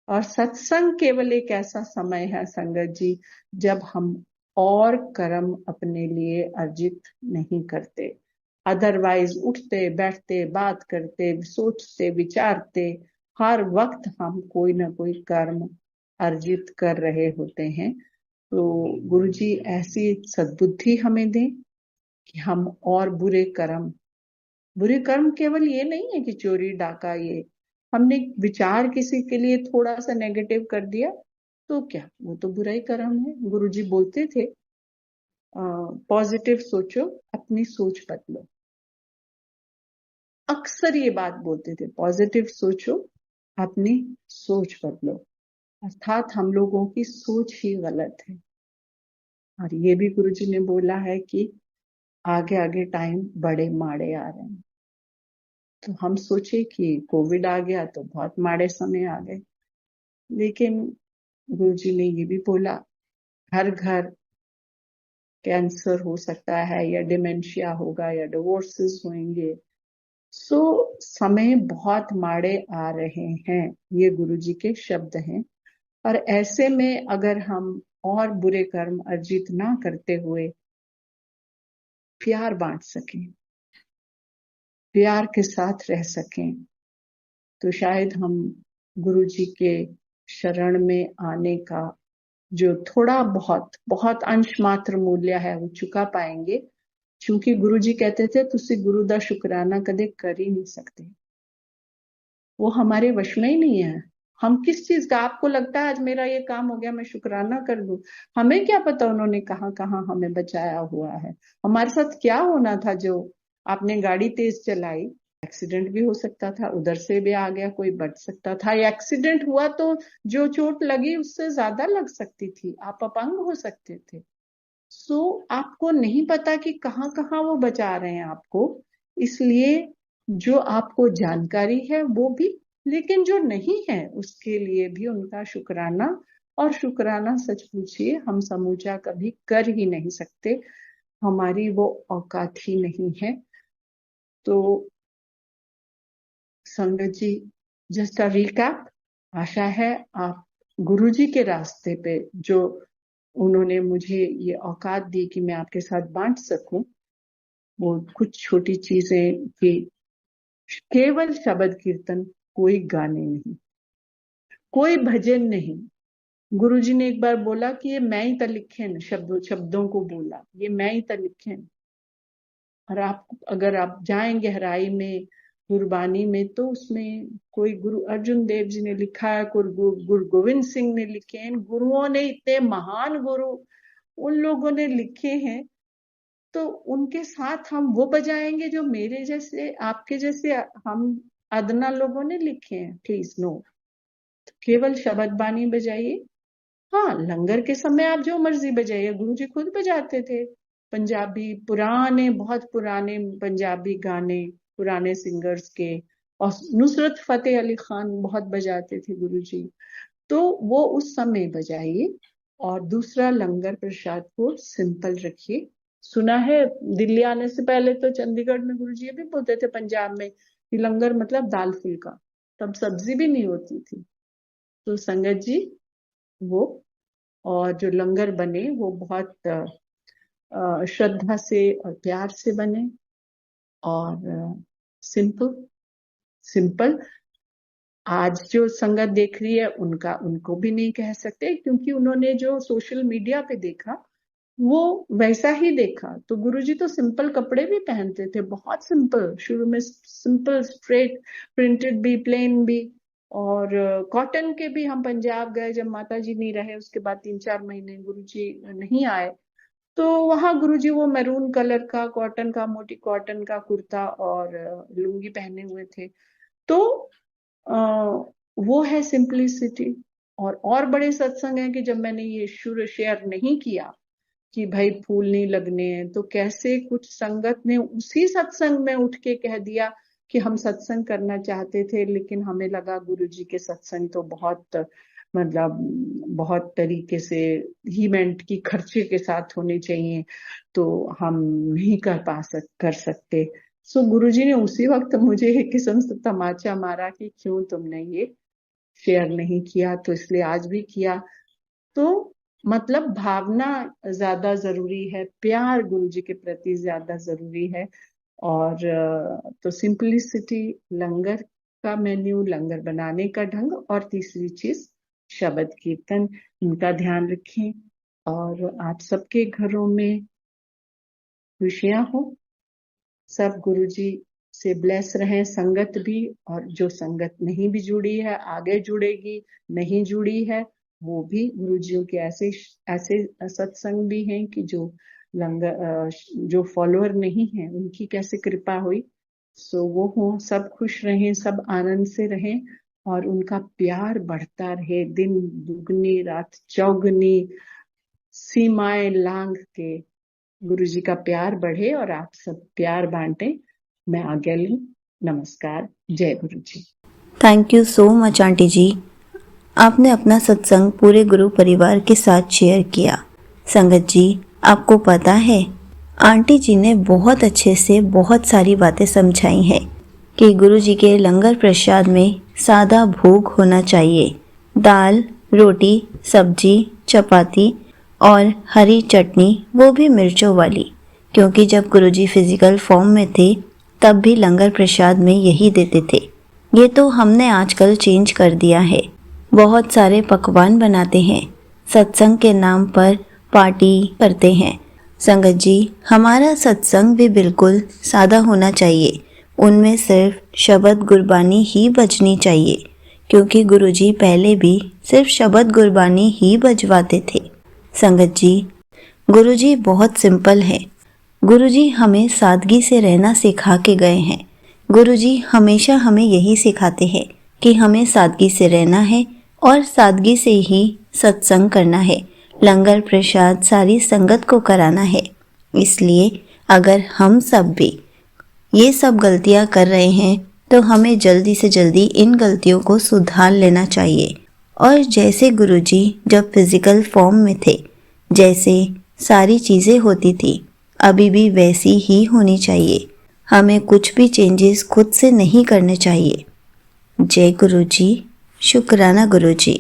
और सत्संग केवल एक ऐसा समय है संगत जी जब हम और कर्म अपने लिए अर्जित नहीं करते। अदरवाइज उठते बैठते बात करते सोचते विचारते हर वक्त हम कोई ना कोई कर्म अर्जित कर रहे होते हैं। तो गुरुजी ऐसी सद्बुद्धि हमें दें कि हम और बुरे कर्म केवल ये नहीं है कि चोरी डाका, ये हमने विचार किसी के लिए थोड़ा सा नेगेटिव कर दिया तो क्या, वो तो बुरा ही कर्म है। गुरुजी बोलते थे पॉजिटिव सोचो, अपनी सोच बदलो। अक्सर ये बात बोलते थे, पॉजिटिव सोचो, अपनी सोच बदलो। अर्थात हम लोगों की सोच ही गलत है। और ये भी गुरुजी ने बोला है कि आगे आगे टाइम बड़े माड़े आ रहे हैं। तो हम सोचे कि कोविड आ गया तो बहुत माड़े समय आ गए, लेकिन गुरुजी ने ये भी बोला हर घर कैंसर हो सकता है या डिमेंशिया होगा या डिवोर्सेस होंगे। सो समय बहुत माड़े आ रहे हैं, ये गुरुजी के शब्द हैं। और ऐसे में अगर हम और बुरे कर्म अर्जित ना करते हुए प्यार बांट सकें, प्यार के साथ रह सकें, तो शायद हम गुरुजी के शरण में आने का जो थोड़ा बहुत बहुत अंश मात्र मूल्य है वो चुका पाएंगे। क्योंकि गुरुजी कहते थे तुसी गुरु दा शुकराना कदे कर ही नहीं सकते, वो हमारे वश में ही नहीं है। हम किस चीज का, आपको लगता है आज मेरा ये काम हो गया मैं शुक्राना कर दूं? हमें क्या पता उन्होंने कहाँ कहाँ हमें बचाया हुआ है, हमारे साथ क्या होना था। जो आपने गाड़ी तेज चलाई, एक्सीडेंट भी हो सकता था, उधर से भी आ गया कोई, बच सकता था। एक्सीडेंट हुआ तो जो चोट लगी उससे ज्यादा लग सकती थी, आप अपंग हो सकते थे। सो आपको नहीं पता कि कहाँ कहाँ वो बचा रहे हैं आपको। इसलिए जो आपको जानकारी है वो भी, लेकिन जो नहीं है उसके लिए भी उनका शुक्राना। और शुक्राना सच पूछिए हम समूचा कभी कर ही नहीं सकते, हमारी वो औकात ही नहीं है। तो संगत जी, जस्ट अ रिकैप, आशा है आप गुरुजी के रास्ते पे जो उन्होंने मुझे ये औकात दी कि मैं आपके साथ बांट सकूं, वो कुछ छोटी चीजें कि केवल शब्द कीर्तन, कोई गाने नहीं, कोई भजन नहीं। गुरुजी ने एक बार बोला कि ये मैं ही तो लिखे न, शब्दों को बोला ये मैं ही तो लिखे न। और आप अगर आप जाएं गहराई में गुरबानी में, तो उसमें कोई गुरु अर्जुन देव जी ने लिखा है, गुरु गोविंद सिंह ने लिखे हैं, गुरुओं ने, इतने महान गुरु उन लोगों ने लिखे हैं। तो उनके साथ हम वो बजाएंगे जो मेरे जैसे आपके जैसे हम अदना लोगों ने लिखे हैं? Please no. केवल शब्द बानी बजाइए। हाँ, लंगर के समय आप जो मर्जी बजाइए, गुरु जी खुद बजाते थे पंजाबी, पुराने बहुत पुराने पंजाबी गाने पुराने सिंगर्स के। और नुसरत फतेह अली खान बहुत बजाते थे गुरु जी, तो वो उस समय बजाइए। और दूसरा, लंगर प्रसाद को सिंपल रखिए। सुना है दिल्ली आने से पहले तो चंडीगढ़ में गुरुजी ये भी बोलते थे पंजाब में कि लंगर मतलब दाल फुल्का, तब सब्जी भी नहीं होती थी। तो संगत जी, वो और जो लंगर बने वो बहुत श्रद्धा से और प्यार से बने, और सिंपल सिंपल। आज जो संगत देख रही है उनका उनको भी नहीं कह सकते, क्योंकि उन्होंने जो सोशल मीडिया पे देखा वो वैसा ही देखा। तो गुरुजी तो सिंपल कपड़े भी पहनते थे, बहुत सिंपल, शुरू में सिंपल स्ट्रेट, प्रिंटेड भी प्लेन भी। और कॉटन के भी, हम पंजाब गए जब माता जी नहीं रहे, उसके बाद 3-4 महीने गुरुजी नहीं आए, तो वहां गुरुजी वो मैरून कलर का कॉटन का, मोटी कॉटन का कुर्ता और लुंगी पहने हुए थे। तो अ, वो है सिंपलिसिटी। और बड़े सत्संग है कि जब मैंने ये शुरू शेयर नहीं किया कि भाई फूल नहीं लगने हैं, तो कैसे कुछ संगत ने उसी सत्संग में उठ के कह दिया कि हम सत्संग करना चाहते थे, लेकिन हमें लगा गुरुजी के सत्संग तो बहुत, मतलब बहुत तरीके से ही मेंट की खर्चे के साथ होने चाहिए, तो हम नहीं कर सकते। सो गुरुजी ने उसी वक्त मुझे एक किस्म से तमाचा मारा कि क्यों तुमने ये शेयर नहीं किया, तो इसलिए आज भी किया। तो मतलब भावना ज्यादा जरूरी है, प्यार गुरु जी के प्रति ज्यादा जरूरी है। और तो सिंपलिसिटी, लंगर का मेन्यू, लंगर बनाने का ढंग, और तीसरी चीज शब्द कीर्तन, इनका ध्यान रखें। और आप सबके घरों में खुशियां हो, सब गुरुजी से ब्लेस रहें, संगत भी, और जो संगत नहीं भी जुड़ी है आगे जुड़ेगी, नहीं जुड़ी है वो भी। गुरुजियों के ऐसे ऐसे सत्संग भी हैं कि जो लंगर जो फॉलोअर नहीं है उनकी कैसे कृपा हुई। सो वो हो, सब खुश रहें, सब आनंद से रहें, और उनका प्यार बढ़ता रहे, दिन दुगनी रात चौगनी, सीमाएं लांग के गुरु जी का प्यार बढ़े और आप सब प्यार बांटे। मैं आज्ञा लूं। नमस्कार। जय गुरु जी। Thank you so much aunty ji. आपने अपना सत्संग पूरे गुरु परिवार के साथ शेयर किया। संगत जी, आपको पता है, आंटी जी ने बहुत अच्छे से बहुत सारी बातें समझाई हैं कि गुरु जी के लंगर प्रसाद में सादा भोग होना चाहिए। दाल, रोटी, सब्जी, चपाती और हरी चटनी, वो भी मिर्चों वाली, क्योंकि जब गुरु जी फिजिकल फॉर्म में थे तब भी लंगर प्रसाद में यही देते थे। ये तो हमने आजकल चेंज कर दिया है। बहुत सारे पकवान बनाते हैं, सत्संग के नाम पर पार्टी करते हैं। संगत जी, हमारा सत्संग भी बिल्कुल सादा होना चाहिए। उनमें सिर्फ शब्द गुरबानी ही बजनी चाहिए, क्योंकि गुरुजी पहले भी सिर्फ शब्द गुरबानी ही बजवाते थे। संगत जी, गुरुजी बहुत सिंपल है। गुरुजी हमें सादगी से रहना सिखा के गए हैं। गुरुजी हमेशा हमें यही सिखाते हैं कि हमें सादगी से रहना है और सादगी से ही सत्संग करना है, लंगर प्रसाद सारी संगत को कराना है। इसलिए अगर हम सब भी ये सब गलतियां कर रहे हैं तो हमें जल्दी से जल्दी इन गलतियों को सुधार लेना चाहिए। और जैसे गुरुजी जब फिजिकल फॉर्म में थे, जैसे सारी चीज़ें होती थी, अभी भी वैसी ही होनी चाहिए। हमें कुछ भी चेंजेस खुद से नहीं करने चाहिए। जय गुरु जी। शुक्राना गुरु जी।